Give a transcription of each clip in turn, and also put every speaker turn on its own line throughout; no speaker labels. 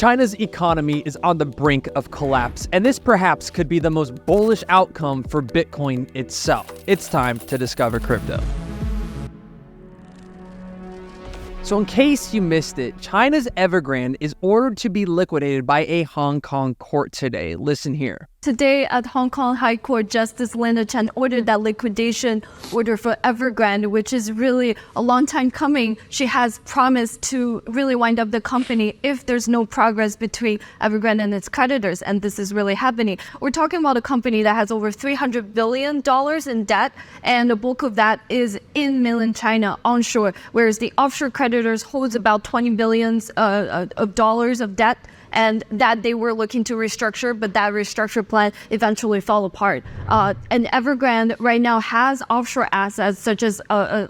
China's economy is on the brink of collapse, and this perhaps could be the most bullish outcome for Bitcoin itself. It's time to discover crypto. So in case you missed it, China's Evergrande is ordered to be liquidated by a Hong Kong court today. Listen here.
Today at Hong Kong High Court, Justice Linda Chen ordered that liquidation order for Evergrande, which is really a long time coming. She has promised to really wind up the company if there's no progress between Evergrande and its creditors, and this is really happening. We're talking about a company that has over $300 billion in debt, and the bulk of that is in mainland China onshore, whereas the offshore creditors holds about $20 billion of dollars of debt, and that they were looking to restructure, but that restructure plan eventually fell apart. And Evergrande right now has offshore assets such as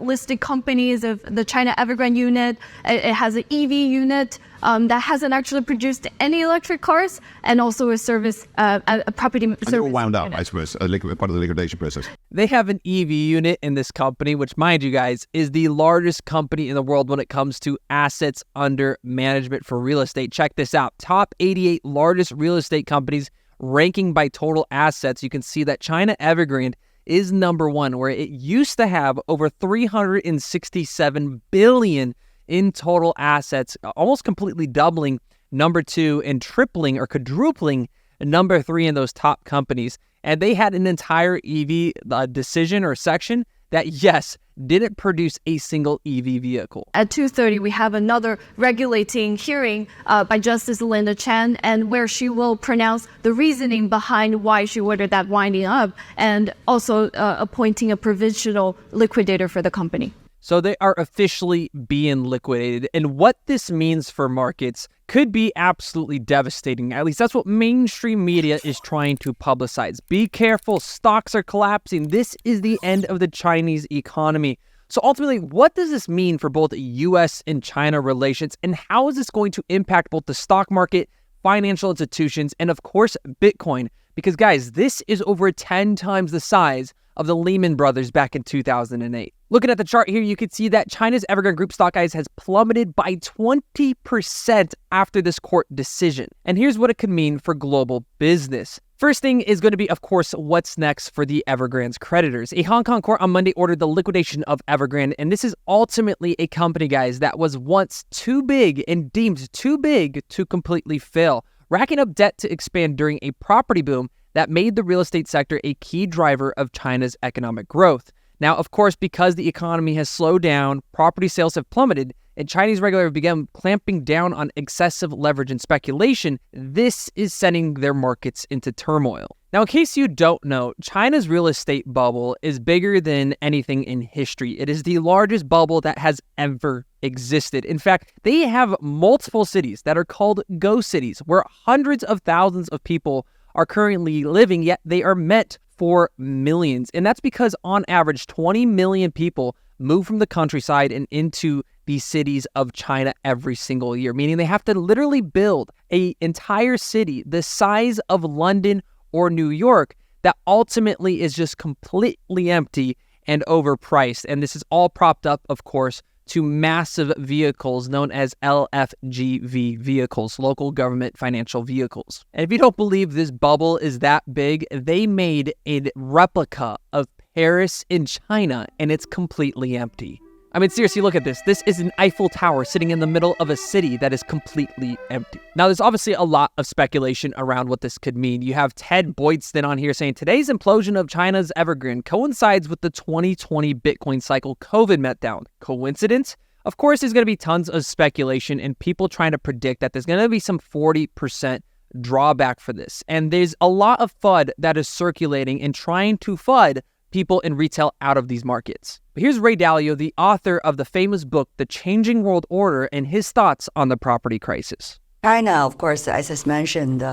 listed companies of the China Evergrande unit. It has an EV unit that hasn't actually produced any electric cars, and also a service, a property service.
They were wound up,
unit.
I suppose, part of the liquidation process.
They have an EV unit in this company, which, mind you guys, is the largest company in the world when it comes to assets under management for real estate. Check this out. Top 88 largest real estate companies ranking by total assets. You can see that China Evergrande is number one, where it used to have over 367 billion in total assets, almost completely doubling number two and tripling or quadrupling number three in those top companies. And they had an entire EV decision or section that, yes, didn't produce a single EV vehicle.
At 2:30, we have another regulating hearing by Justice Linda Chen, and where she will pronounce the reasoning behind why she ordered that winding up, and also appointing a provisional liquidator for the company.
So they are officially being liquidated. And what this means for markets could be absolutely devastating. At least that's what mainstream media is trying to publicize. Be careful, stocks are collapsing. This is the end of the Chinese economy. So ultimately, what does this mean for both US and China relations? And how is this going to impact both the stock market, financial institutions, and of course, Bitcoin? Because guys, this is over 10 times the size of the Lehman Brothers back in 2008. Looking at the chart here, you can see that China's Evergrande Group stock, guys, has plummeted by 20% after this court decision. And here's what it could mean for global business. First thing is going to be, of course, what's next for the Evergrande's creditors. A Hong Kong court on Monday ordered the liquidation of Evergrande, and this is ultimately a company, guys, that was once too big and deemed too big to completely fail, racking up debt to expand during a property boom that made the real estate sector a key driver of China's economic growth. Now, of course, because the economy has slowed down, property sales have plummeted, and Chinese regulators began clamping down on excessive leverage and speculation, this is sending their markets into turmoil. Now, in case you don't know, China's real estate bubble is bigger than anything in history. It is the largest bubble that has ever existed. In fact, they have multiple cities that are called Go Cities, where hundreds of thousands of people are currently living, yet they are meant for millions. And that's because on average, 20 million people move from the countryside and into the cities of China every single year, meaning they have to literally build an entire city the size of London or New York that ultimately is just completely empty and overpriced. And this is all propped up, of course, to massive vehicles known as LFGV vehicles, local government financial vehicles. And if you don't believe this bubble is that big, they made a replica of Paris in China, and it's completely empty. I mean, seriously, look at this. This is an Eiffel Tower sitting in the middle of a city that is completely empty. Now, there's obviously a lot of speculation around what this could mean. You have Ted Boydston on here saying today's implosion of China's Evergrande coincides with the 2020 Bitcoin cycle COVID meltdown. Coincidence? Of course, there's going to be tons of speculation and people trying to predict that there's going to be some 40% drawback for this. And there's a lot of FUD that is circulating and trying to FUD people in retail out of these markets. But here's Ray Dalio, the author of the famous book, The Changing World Order, and his thoughts on the property crisis.
China, of course, as I mentioned,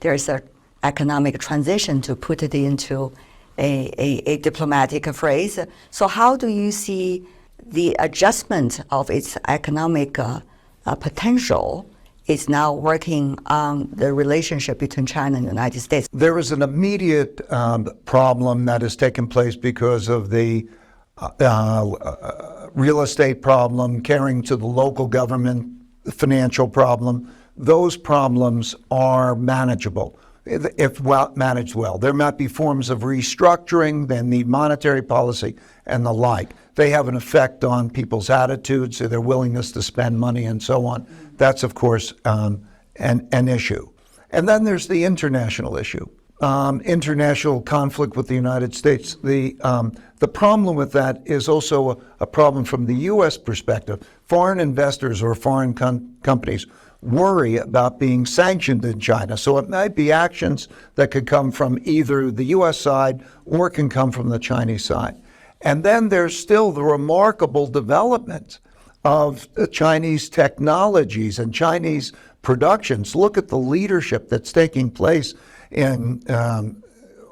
there's an economic transition, to put it into a diplomatic phrase. So how do you see the adjustment of its economic potential is now working on the relationship between China and the United States?
There is an immediate problem that has taken place because of the real estate problem carrying to the local government financial problem. those problems are manageable if well managed well. There might be forms of restructuring, then need monetary policy and the like. They have an effect on people's attitudes, their willingness to spend money and so on. That's, of course, an issue. And then there's the international issue. International conflict with the United States. The problem with that is also a problem from the U.S. perspective. Foreign investors or foreign companies worry about being sanctioned in China. So it might be actions that could come from either the U.S. side or can come from the Chinese side. And then there's still the remarkable development of Chinese technologies and Chinese productions. Look at the leadership that's taking place in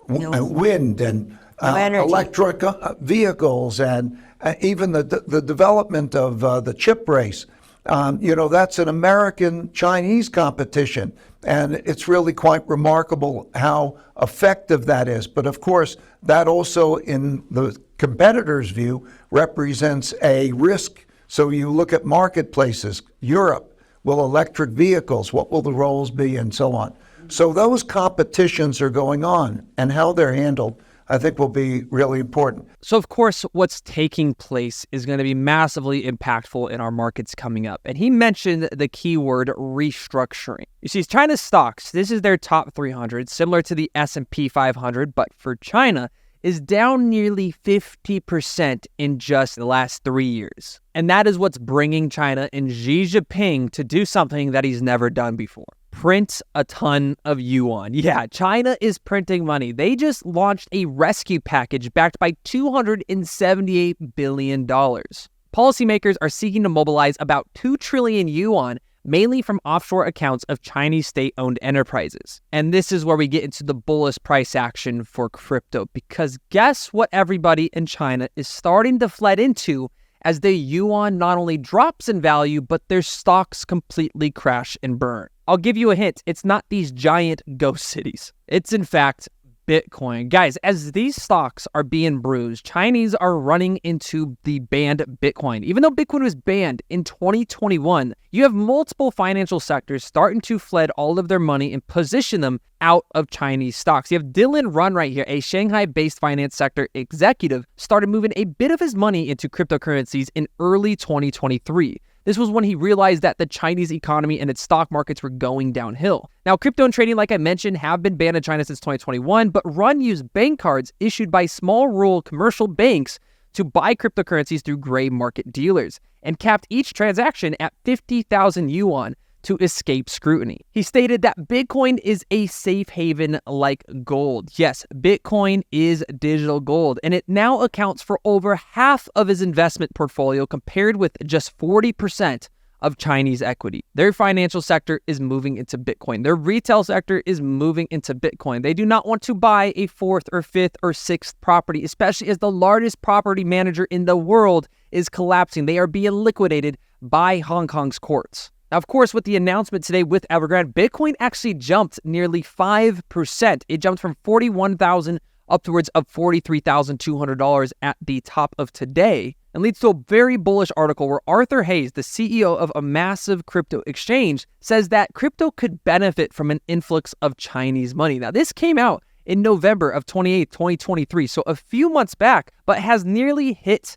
wind and electric vehicles, and even the development of the chip race. That's an American-Chinese competition, and it's really quite remarkable how effective that is. But of course, that also, in the competitor's view, represents a risk. So you look at marketplaces, Europe, will electric vehicles, what will the roles be, and so on. So those competitions are going on, and how they're handled, I think, will be really important.
So, of course, what's taking place is going to be massively impactful in our markets coming up. And he mentioned the keyword restructuring. You see, China's stocks, this is their top 300, similar to the S&P 500, but for China, is down nearly 50% in just the last 3 years. And that is what's bringing China and Xi Jinping to do something that he's never done before. Print a ton of yuan. Yeah, China is printing money. They just launched a rescue package backed by $278 billion. Policymakers are seeking to mobilize about 2 trillion yuan, mainly from offshore accounts of Chinese state-owned enterprises. And this is where we get into the bullish price action for crypto, because guess what everybody in China is starting to flood into as the yuan not only drops in value, but their stocks completely crash and burn. I'll give you a hint. It's not these giant ghost cities. It's, in fact, Bitcoin. Guys, as these stocks are being bruised, Chinese are running into the banned Bitcoin. Even though Bitcoin was banned in 2021, you have multiple financial sectors starting to flood all of their money and position them out of Chinese stocks. You have Dylan Run right here, a Shanghai-based finance sector executive, started moving a bit of his money into cryptocurrencies in early 2023. This was when he realized that the Chinese economy and its stock markets were going downhill. Now, crypto and trading, like I mentioned, have been banned in China since 2021, but Run used bank cards issued by small rural commercial banks to buy cryptocurrencies through gray market dealers and capped each transaction at 50,000 yuan to escape scrutiny. He stated that Bitcoin is a safe haven like gold. Yes, Bitcoin is digital gold, and it now accounts for over half of his investment portfolio compared with just 40% of Chinese equity. Their financial sector is moving into Bitcoin. Their retail sector is moving into Bitcoin. They do not want to buy a 4th or 5th or 6th property, especially as the largest property manager in the world is collapsing. They are being liquidated by Hong Kong's courts. Now, of course, with the announcement today with Evergrande, Bitcoin actually jumped nearly 5%. It jumped from $41,000 upwards of $43,200 at the top of today, and leads to a very bullish article where Arthur Hayes, the CEO of a massive crypto exchange, says that crypto could benefit from an influx of Chinese money. Now, this came out in November of 2023, so a few months back, but has nearly hit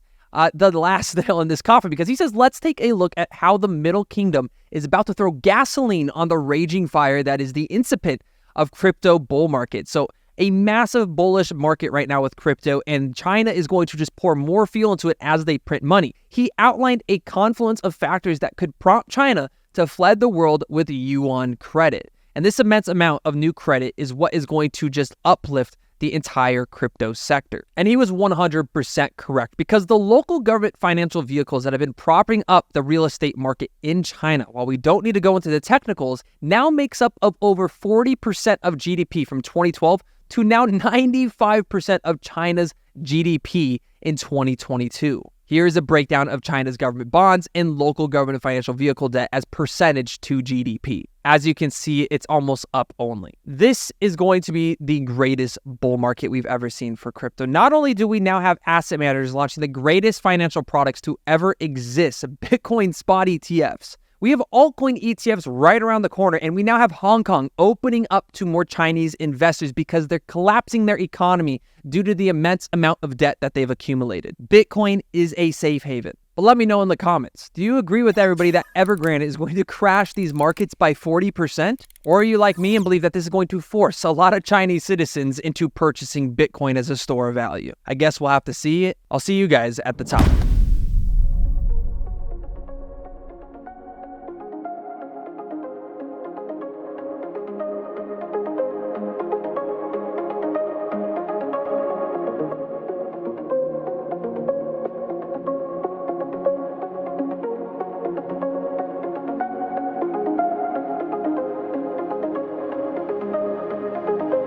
the last nail in this coffin, because he says, let's take a look at how the Middle Kingdom is about to throw gasoline on the raging fire that is the incipient of crypto bull market. So a massive bullish market right now with crypto, and China is going to just pour more fuel into it as they print money. He outlined a confluence of factors that could prompt China to flood the world with yuan credit. And this immense amount of new credit is what is going to just uplift the entire crypto sector. And he was 100% correct, because the local government financial vehicles that have been propping up the real estate market in China, while we don't need to go into the technicals, now makes up of over 40% of GDP from 2012 to now 95% of China's GDP in 2022. Here's a breakdown of China's government bonds and local government financial vehicle debt as percentage to GDP. As you can see, it's almost up only. This is going to be the greatest bull market we've ever seen for crypto. Not only do we now have asset managers launching the greatest financial products to ever exist, Bitcoin spot ETFs, We have altcoin ETFs right around the corner, and we now have Hong Kong opening up to more Chinese investors because they're collapsing their economy due to the immense amount of debt that they've accumulated. Bitcoin is a safe haven. But let me know in the comments, do you agree with everybody that Evergrande is going to crash these markets by 40%? Or are you like me and believe that this is going to force a lot of Chinese citizens into purchasing Bitcoin as a store of value? I guess we'll have to see it. I'll see you guys at the top.